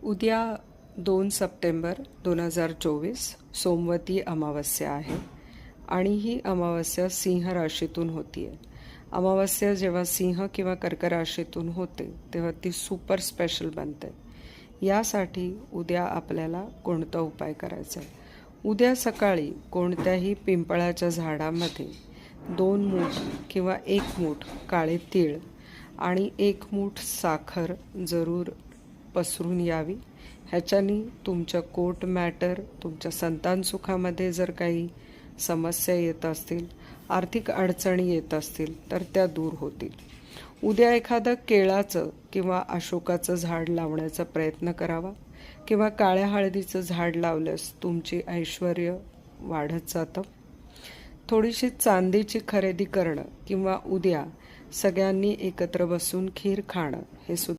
उद्या 2 सप्टेंबर 2024 सोमवती अमावस्या आहे आणि ही अमावस्या सिंह राशीतून होतीये. अमावस्या जेव्हा सिंह किंवा कर्क राशीतून होते तेव्हा ती सुपर स्पेशल बनते. यासाठी उद्या आपल्याला कोणता उपाय करायचा आहे? उद्या सकाळी कोणत्याही पिंपळाच्या झाडामध्ये 2 मूठ किंवा 1 मूठ काळे तीळ आणि 1 मूठ साखर जरूर पसरून यावी. ह्याच्यानी तुमच्या कोर्ट मॅटर, तुमच्या संतान सुखामध्ये जर काही समस्या येत असतील, आर्थिक अडचणी येत असतील तर त्या दूर होतील. उद्या एखादं केळाचं किंवा अशोकाचं झाड लावण्याचा प्रयत्न करावा किंवा काळ्या हळदीचं झाड लावल्यास तुमची ऐश्वर्य वाढत जातं. थोडीशी चांदीची खरेदी करणं किंवा उद्या सगळ्यांनी एकत्र बसून खीर खाणं हे सुद्धा